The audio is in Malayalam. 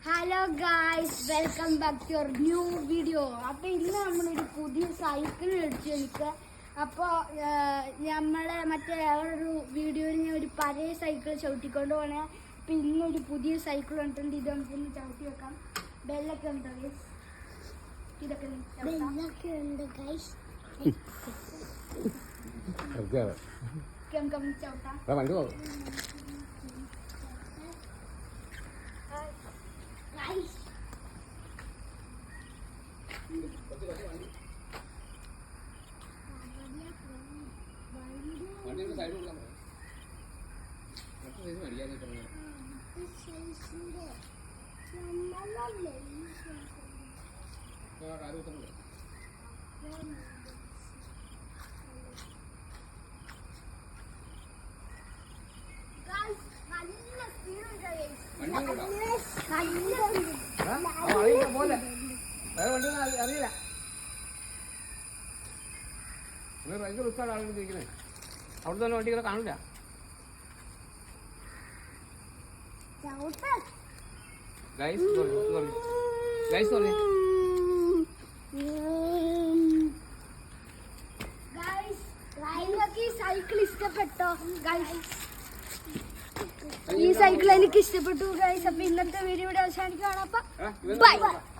Hello guys, welcome back to your new video. അപ്പോൾ ഇന്ന് നമ്മളൊരു പുതിയ സൈക്കിൾ മേടിച്ചു എനിക്ക്. അപ്പോൾ നമ്മളെ മറ്റേ ഒരു വീഡിയോയിൽ ഞാൻ ഒരു പഴയ സൈക്കിൾ ചവിട്ടിക്കൊണ്ട് പോകണേ. അപ്പോൾ ഇന്നൊരു പുതിയ സൈക്കിൾ കണ്ടിട്ടുണ്ട്. ഇത് നമുക്കൊന്ന് ചവിട്ടി വെക്കാം. ബെല്ലൊക്കെ ഉണ്ട് ഗൈസ്, ഇതൊക്കെ ഉണ്ട് ഗൈസ്. നമുക്കൊന്ന് ചവിട്ടാം. അറിയില്ല ഭയങ്കര ഉത്സാഹം ആളുകൾ ഇരിക്കുന്നത്. അവിടുത്തെ തന്നെ വണ്ടികളെ കാണില്ല. സൈക്കിൾ ഇഷ്ടപ്പെട്ടോ ഗൈസ്? ഈ സൈക്കിൾ എനിക്ക് ഇഷ്ടപ്പെട്ടു ഗൈസ്. അപ്പൊ ഇന്നത്തെ വീഡിയോ ഇവിടെ അവസാനിക്കുകയാണ്. അപ്പൊ ബൈ.